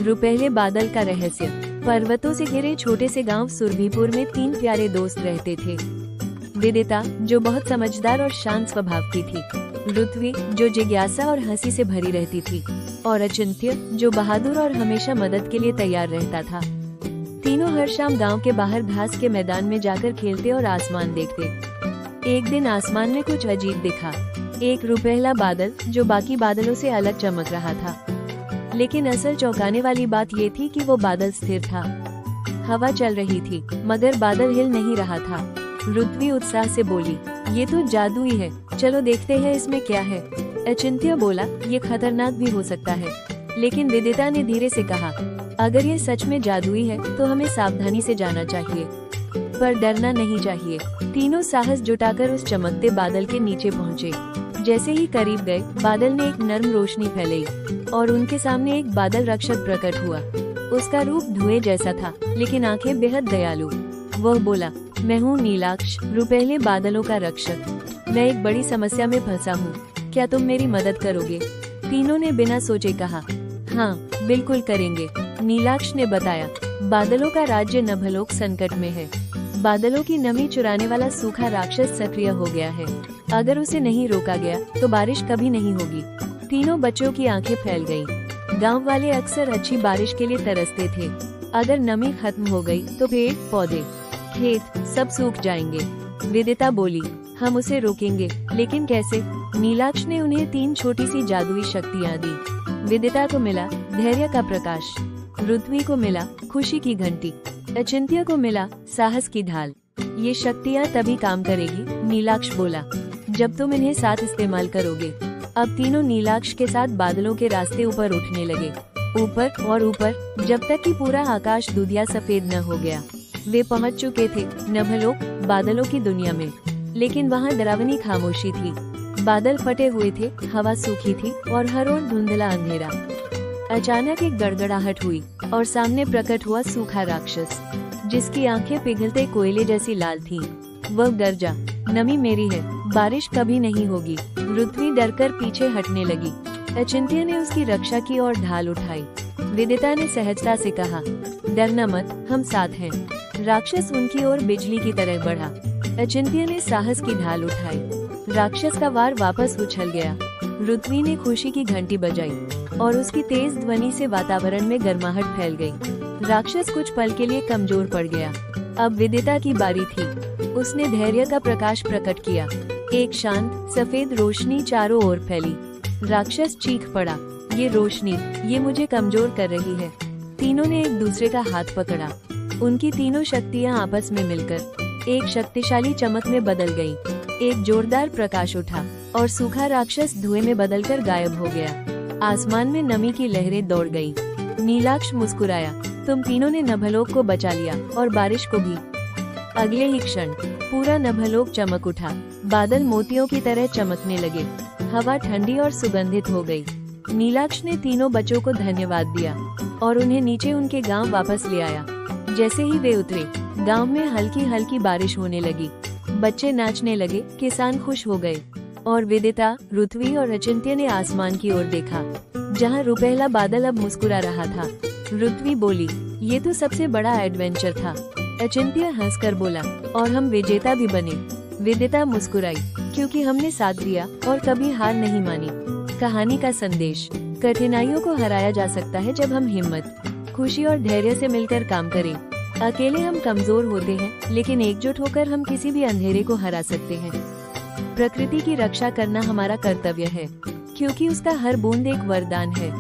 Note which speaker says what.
Speaker 1: रुपहले बादल का रहस्य। पर्वतों से घिरे छोटे से गांव सुरभिपुर में 3 प्यारे दोस्त रहते थे। विदिता, जो बहुत समझदार और शांत स्वभाव की थी, रुत्वी, जो जिज्ञासा और हंसी से भरी रहती थी, और अचिंत्य, जो बहादुर और हमेशा मदद के लिए तैयार रहता था। तीनों हर शाम गांव के बाहर घास के मैदान में जाकर खेलते और आसमान देखते। एक दिन आसमान में कुछ अजीब दिखा। एक रुपहला बादल जो बाकी बादलों से अलग चमक रहा था। लेकिन असल चौंकाने वाली बात ये थी कि वो बादल स्थिर था। हवा चल रही थी, मगर बादल हिल नहीं रहा था। रुत्वी उत्साह से बोली, ये तो जादुई है, चलो देखते हैं इसमें क्या है। अचिंत्य बोला, ये खतरनाक भी हो सकता है। लेकिन विदिता ने धीरे से कहा, अगर ये सच में जादुई है तो हमें सावधानी से जाना चाहिए, पर डरना नहीं चाहिए। तीनों साहस जुटाकर उस चमकते बादल के नीचे पहुँचे। जैसे ही करीब गए, बादल ने एक नर्म रोशनी फैलाई और उनके सामने एक बादल रक्षक प्रकट हुआ। उसका रूप धुएं जैसा था, लेकिन आंखें बेहद दयालु। वह बोला, मैं हूँ नीलाक्ष, रुपहले बादलों का रक्षक। मैं एक बड़ी समस्या में फंसा हूँ, क्या तुम मेरी मदद करोगे? तीनों ने बिना सोचे कहा, हाँ बिल्कुल करेंगे। नीलाक्ष ने बताया, बादलों का राज्य नभलोक संकट में है। बादलों की नमी चुराने वाला सूखा राक्षस सक्रिय हो गया है। अगर उसे नहीं रोका गया तो बारिश कभी नहीं होगी। तीनों बच्चों की आंखें फैल गईं। गांव वाले अक्सर अच्छी बारिश के लिए तरसते थे। अगर नमी खत्म हो गई तो पेड़, पौधे, खेत सब सूख जाएंगे। विदिता बोली, हम उसे रोकेंगे, लेकिन कैसे? नीलाक्ष ने उन्हें 3 छोटी सी जादुई शक्तियाँ दी। विदिता को मिला धैर्य का प्रकाश, रुत्वी को मिला खुशी की घंटी, अचिंत्य को मिला साहस की ढाल। ये शक्तियाँ तभी काम करेगी, नीलाक्ष बोला, जब तुम इन्हें साथ इस्तेमाल करोगे। अब तीनों नीलाक्ष के साथ बादलों के रास्ते ऊपर उठने लगे, ऊपर और ऊपर, जब तक कि पूरा आकाश दूधिया सफेद न हो गया। वे पहुंच चुके थे नभलोक, बादलों की दुनिया में। लेकिन वहाँ डरावनी खामोशी थी। बादल फटे हुए थे, हवा सूखी थी और हर ओर धुंधला अंधेरा। अचानक एक गड़गड़ाहट हुई और सामने प्रकट हुआ सूखा राक्षस, जिसकी आंखें पिघलते कोयले जैसी लाल थीं। वह गरजा, नमी मेरी है, बारिश कभी नहीं होगी। रुत्वी डरकर पीछे हटने लगी। अचिंत्य ने उसकी रक्षा की और ढाल उठाई। विदिता ने सहजता से कहा, डरना मत, हम साथ हैं। राक्षस उनकी ओर बिजली की तरह बढ़ा। अचिंत्य ने साहस की ढाल उठाई। राक्षस का वार वापस उछल गया। रुत्वी ने खुशी की घंटी बजाई और उसकी तेज ध्वनि से वातावरण में गर्माहट फैल गई। राक्षस कुछ पल के लिए कमजोर पड़ गया। अब विदिता की बारी थी। उसने धैर्य का प्रकाश प्रकट किया। एक शांत सफेद रोशनी चारों ओर फैली। राक्षस चीख पड़ा, ये रोशनी, ये मुझे कमजोर कर रही है। तीनों ने एक दूसरे का हाथ पकड़ा। उनकी तीनों शक्तियाँ आपस में मिलकर एक शक्तिशाली चमक में बदल गयी। एक जोरदार प्रकाश उठा और सूखा राक्षस धुएं में बदलकर गायब हो गया। आसमान में नमी की लहरें दौड़ गईं। नीलाक्ष मुस्कुराया, तुम तीनों ने नभलोक को बचा लिया और बारिश को भी। अगले ही क्षण पूरा नभलोक चमक उठा। बादल मोतियों की तरह चमकने लगे। हवा ठंडी और सुगंधित हो गई। नीलाक्ष ने तीनों बच्चों को धन्यवाद दिया और उन्हें नीचे उनके गांव वापस ले आया। जैसे ही वे उतरे, गांव में हल्की हल्की बारिश होने लगी। बच्चे नाचने लगे, किसान खुश हो गए और विदिता, रुत्वी और अचिंत्य ने आसमान की ओर देखा, जहां रुपहला बादल अब मुस्कुरा रहा था। रुत्वी बोली, ये तो सबसे बड़ा एडवेंचर था। अचिंत्य हंसकर बोला, और हम विजेता भी बने। विदिता मुस्कुराई, क्योंकि हमने साथ दिया और कभी हार नहीं मानी। कहानी का संदेश, कठिनाइयों को हराया जा सकता है जब हम हिम्मत, खुशी और धैर्य से मिलकर काम करें। अकेले हम कमजोर होते हैं, लेकिन एकजुट होकर हम किसी भी अंधेरे को हरा सकते हैं। प्रकृति की रक्षा करना हमारा कर्तव्य है, क्योंकि उसका हर बूंद एक वरदान है।